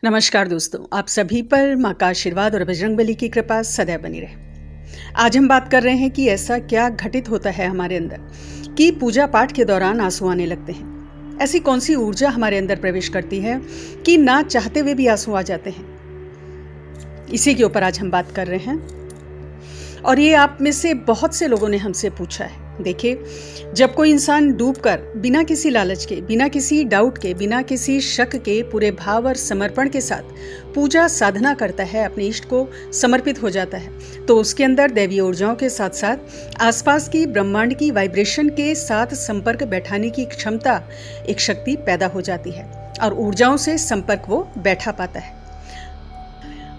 नमस्कार दोस्तों, आप सभी पर माँ का आशीर्वाद और बजरंगबली की कृपा सदैव बनी रहे। आज हम बात कर रहे हैं कि ऐसा क्या घटित होता है हमारे अंदर कि पूजा पाठ के दौरान आंसू आने लगते हैं। ऐसी कौन सी ऊर्जा हमारे अंदर प्रवेश करती है कि ना चाहते हुए भी आंसू आ जाते हैं। इसी के ऊपर आज हम बात कर रहे हैं और ये आप में से बहुत से लोगों ने हमसे पूछा है। देखिए, जब कोई इंसान डूबकर बिना किसी लालच के, बिना किसी डाउट के, बिना किसी शक के पूरे भाव और समर्पण के साथ पूजा साधना करता है, अपने इष्ट को समर्पित हो जाता है, तो उसके अंदर दैवीय ऊर्जाओं के साथ साथ आसपास की ब्रह्मांड की वाइब्रेशन के साथ संपर्क बैठाने की क्षमता, एक शक्ति पैदा हो जाती है और ऊर्जाओं से संपर्क वो बैठा पाता है।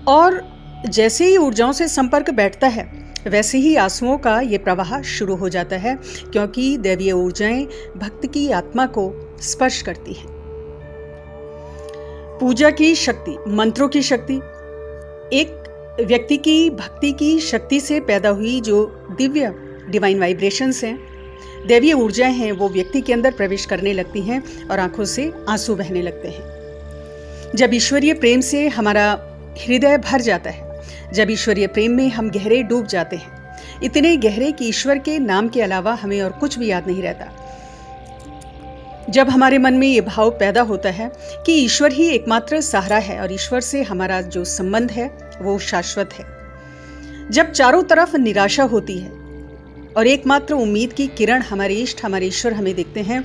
और जैसे ही ऊर्जाओं से संपर्क बैठता है वैसे ही आंसुओं का ये प्रवाह शुरू हो जाता है, क्योंकि दैवीय ऊर्जाएं भक्त की आत्मा को स्पर्श करती हैं। पूजा की शक्ति, मंत्रों की शक्ति, एक व्यक्ति की भक्ति की शक्ति से पैदा हुई जो दिव्य डिवाइन वाइब्रेशंस हैं, दैवीय ऊर्जाएं हैं, वो व्यक्ति के अंदर प्रवेश करने लगती हैं और आंखों से आंसू बहने लगते हैं। जब ईश्वरीय प्रेम से हमारा हृदय भर जाता है, जब ईश्वरीय प्रेम में हम गहरे डूब जाते हैं, इतने गहरे कि ईश्वर के नाम के अलावा हमें और कुछ भी याद नहीं रहता। जब हमारे मन में ये भाव पैदा होता है कि ईश्वर ही एकमात्र सहारा है और ईश्वर से हमारा जो संबंध है वो शाश्वत है, जब चारों तरफ निराशा होती है और एकमात्र उम्मीद की किरण हमारे इष्ट, हमारे ईश्वर हमें दिखते हैं,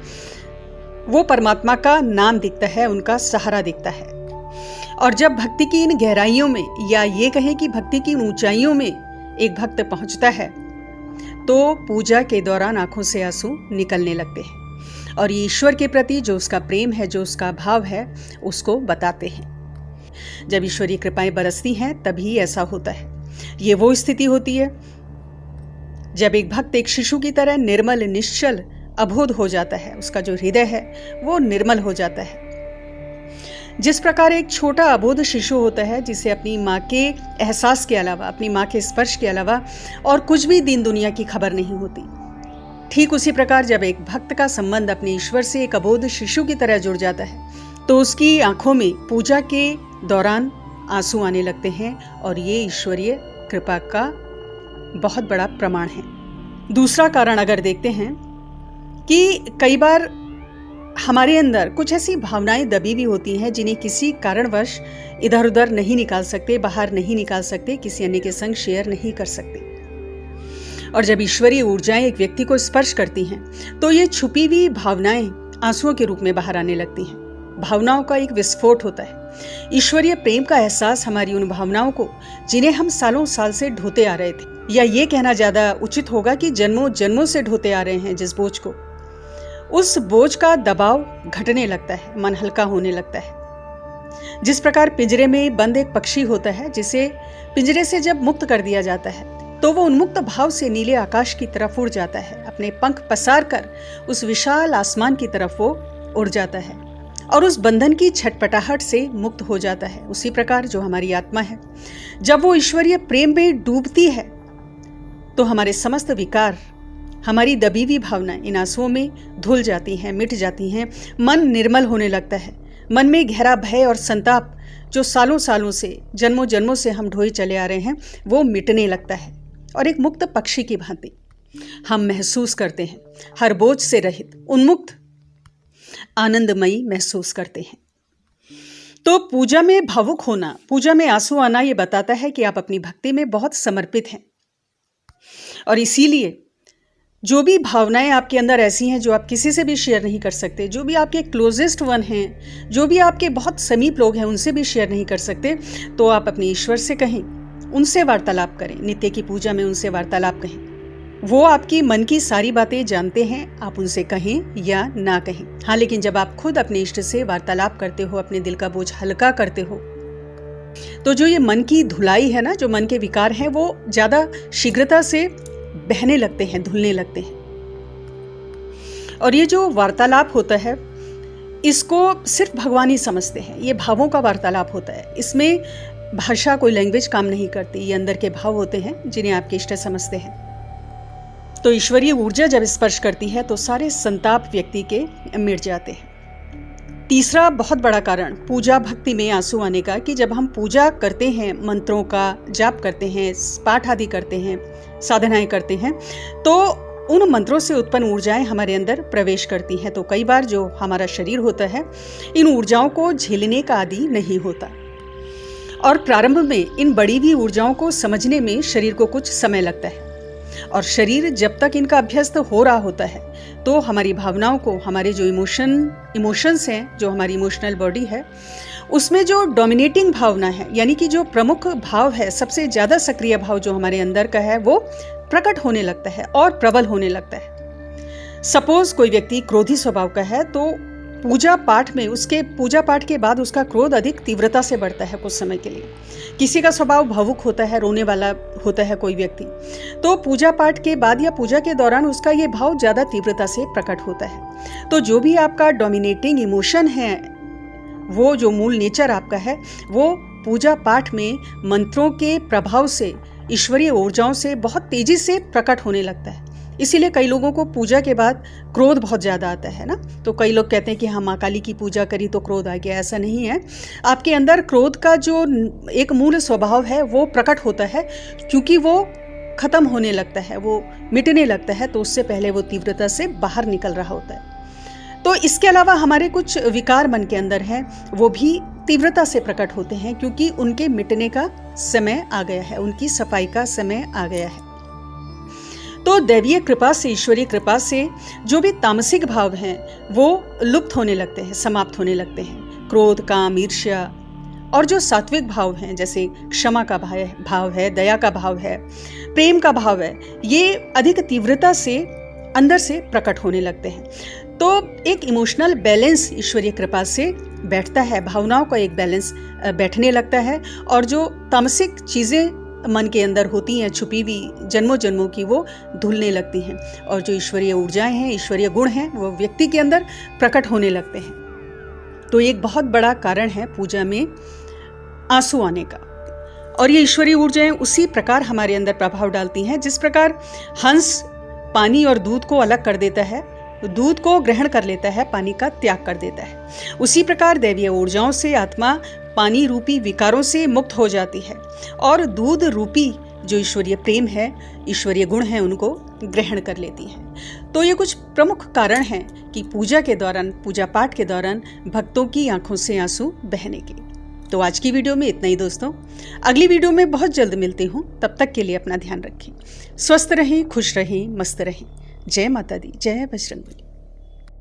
वो परमात्मा का नाम दिखता है, उनका सहारा दिखता है। और जब भक्ति की इन गहराइयों में, या ये कहें कि भक्ति की ऊंचाइयों में एक भक्त पहुंचता है, तो पूजा के दौरान आंखों से आंसू निकलने लगते हैं और ये ईश्वर के प्रति जो उसका प्रेम है, जो उसका भाव है, उसको बताते हैं। जब ईश्वरीय कृपाएं बरसती हैं तभी ऐसा होता है। ये वो स्थिति होती है जब एक भक्त एक शिशु की तरह निर्मल, निश्चल, अबोध हो जाता है। उसका जो हृदय है वो निर्मल हो जाता है। जिस प्रकार एक छोटा अबोध शिशु होता है जिसे अपनी माँ के एहसास के अलावा, अपनी माँ के स्पर्श के अलावा और कुछ भी दीन दुनिया की खबर नहीं होती, ठीक उसी प्रकार जब एक भक्त का संबंध अपने ईश्वर से एक अबोध शिशु की तरह जुड़ जाता है तो उसकी आंखों में पूजा के दौरान आंसू आने लगते हैं और ये ईश्वरीय कृपा का बहुत बड़ा प्रमाण है। दूसरा कारण अगर देखते हैं कि कई बार हमारे अंदर कुछ ऐसी भावनाएं दबी हुई होती हैं जिन्हें किसी कारणवश इधर उधर नहीं निकाल सकते, बाहर नहीं निकाल सकते, किसी अन्य के संग शेयर नहीं कर सकते। और जब ईश्वरीय ऊर्जाएं एक व्यक्ति को स्पर्श करती हैं तो ये छुपी हुई भावनाएं आंसुओं के रूप में बाहर आने लगती हैं। भावनाओं का एक विस्फोट होता है। ईश्वरीय प्रेम का एहसास हमारी उन भावनाओं को, जिन्हें हम सालों साल से ढोते आ रहे थे, या ये कहना ज्यादा उचित होगा कि जन्मों जन्मों से ढोते आ रहे हैं जिस बोझ को, उस बोझ का दबाव घटने लगता है, मन हल्का होने लगता है। जिस प्रकार पिंजरे में बंद एक पक्षी होता है जिसे पिंजरे से जब मुक्त कर दिया जाता है तो वो उन्मुक्त भाव से नीले आकाश की तरफ उड़ जाता है, अपने पंख पसार कर उस विशाल आसमान की तरफ वो उड़ जाता है और उस बंधन की छटपटाहट से मुक्त हो जाता है। उसी प्रकार जो हमारी आत्मा है, जब वो ईश्वरीय प्रेम में डूबती है तो हमारे समस्त विकार, हमारी दबी हुई भावनाएं इन आंसुओं में धुल जाती हैं, मिट जाती हैं। मन निर्मल होने लगता है। मन में गहरा भय और संताप जो सालों सालों से, जन्मों जन्मों से हम ढोए चले आ रहे हैं, वो मिटने लगता है और एक मुक्त पक्षी की भांति हम महसूस करते हैं, हर बोझ से रहित, उन्मुक्त, आनंदमयी महसूस करते हैं। तो पूजा में भावुक होना, पूजा में आंसू आना, ये बताता है कि आप अपनी भक्ति में बहुत समर्पित हैं। और इसीलिए जो भी भावनाएं आपके अंदर ऐसी हैं जो आप किसी से भी शेयर नहीं कर सकते, जो भी आपके क्लोजेस्ट वन हैं, जो भी आपके बहुत समीप लोग हैं, उनसे भी शेयर नहीं कर सकते, तो आप अपने ईश्वर से कहें, उनसे वार्तालाप करें। नित्य की पूजा में उनसे वार्तालाप कहें। वो आपकी मन की सारी बातें जानते हैं, आप उनसे कहें या ना कहें। हाँ, लेकिन जब आप खुद अपने इष्ट से वार्तालाप करते हो, अपने दिल का बोझ हल्का करते हो, तो जो ये मन की धुलाई है ना, जो मन के विकार हैं, वो ज्यादा शीघ्रता से बहने लगते हैं, धुलने लगते हैं। और ये जो वार्तालाप होता है, इसको सिर्फ भगवान ही समझते हैं। ये भावों का वार्तालाप होता है, इसमें भाषा, कोई लैंग्वेज काम नहीं करती। ये अंदर के भाव होते हैं जिन्हें आपके इष्ट समझते हैं। तो ईश्वरीय ऊर्जा जब स्पर्श करती है तो सारे संताप व्यक्ति के मिट जाते हैं। तीसरा बहुत बड़ा कारण पूजा भक्ति में आंसू आने का कि जब हम पूजा करते हैं, मंत्रों का जाप करते हैं, पाठ आदि करते हैं, साधनाएं करते हैं, तो उन मंत्रों से उत्पन्न ऊर्जाएं हमारे अंदर प्रवेश करती हैं। तो कई बार जो हमारा शरीर होता है इन ऊर्जाओं को झेलने का आदि नहीं होता और प्रारंभ में इन बढ़ी हुई ऊर्जाओं को समझने में शरीर को कुछ समय लगता है। और शरीर जब तक इनका अभ्यस्त हो रहा होता है तो हमारी भावनाओं को, हमारे जो इमोशंस हैं, जो हमारी इमोशनल बॉडी है, उसमें जो डोमिनेटिंग भावना है, यानी कि जो प्रमुख भाव है, सबसे ज़्यादा सक्रिय भाव जो हमारे अंदर का है, वो प्रकट होने लगता है और प्रबल होने लगता है। सपोज कोई व्यक्ति क्रोधी स्वभाव का है तो पूजा पाठ में, उसके पूजा पाठ के बाद उसका क्रोध अधिक तीव्रता से बढ़ता है कुछ समय के लिए। किसी का स्वभाव भावुक होता है, रोने वाला होता है कोई व्यक्ति, तो पूजा पाठ के बाद या पूजा के दौरान उसका ये भाव ज़्यादा तीव्रता से प्रकट होता है। तो जो भी आपका डोमिनेटिंग इमोशन है, वो जो मूल नेचर आपका है, वो पूजा पाठ में मंत्रों के प्रभाव से, ईश्वरीय ऊर्जाओं से बहुत तेजी से प्रकट होने लगता है। इसीलिए कई लोगों को पूजा के बाद क्रोध बहुत ज़्यादा आता है ना। तो कई लोग कहते हैं कि हाँ, माँ काली की पूजा करी तो क्रोध आ गया। ऐसा नहीं है। आपके अंदर क्रोध का जो एक मूल स्वभाव है वो प्रकट होता है, क्योंकि वो खत्म होने लगता है, वो मिटने लगता है, तो उससे पहले वो तीव्रता से बाहर निकल रहा होता है। तो इसके अलावा हमारे कुछ विकार मन के अंदर हैं, वो भी तीव्रता से प्रकट होते हैं, क्योंकि उनके मिटने का समय आ गया है, उनकी सफाई का समय आ गया है। तो दैवीय कृपा से, ईश्वरीय कृपा से जो भी तामसिक भाव हैं वो लुप्त होने लगते हैं, समाप्त होने लगते हैं। क्रोध, काम, ईर्ष्या और जो सात्विक भाव हैं, जैसे क्षमा का भाव है, दया का भाव है, प्रेम का भाव है, ये अधिक तीव्रता से अंदर से प्रकट होने लगते हैं। तो एक इमोशनल बैलेंस ईश्वरीय कृपा से बैठता है, भावनाओं का एक बैलेंस बैठने लगता है, और जो तामसिक चीज़ें मन के अंदर होती हैं छुपी हुई जन्मों जन्मों की, वो धुलने लगती हैं, और जो ईश्वरीय ऊर्जाएं हैं, ईश्वरीय गुण हैं, वो व्यक्ति के अंदर प्रकट होने लगते हैं। तो एक बहुत बड़ा कारण है पूजा में आंसू आने का। और ये ईश्वरीय ऊर्जाएं उसी प्रकार हमारे अंदर प्रभाव डालती हैं जिस प्रकार हंस पानी और दूध को अलग कर देता है, दूध को ग्रहण कर लेता है, पानी का त्याग कर देता है। उसी प्रकार दैवीय ऊर्जाओं से आत्मा पानी रूपी विकारों से मुक्त हो जाती है और दूध रूपी जो ईश्वरीय प्रेम है, ईश्वरीय गुण है, उनको ग्रहण कर लेती है। तो ये कुछ प्रमुख कारण हैं कि पूजा के दौरान, पूजा पाठ के दौरान भक्तों की आंखों से आंसू बहने के। तो आज की वीडियो में इतना ही दोस्तों। अगली वीडियो में बहुत जल्द मिलती हूँ। तब तक के लिए अपना ध्यान रखें, स्वस्थ रहें, खुश रहें, मस्त रहें। जय माता दी, जय बजरंगबली।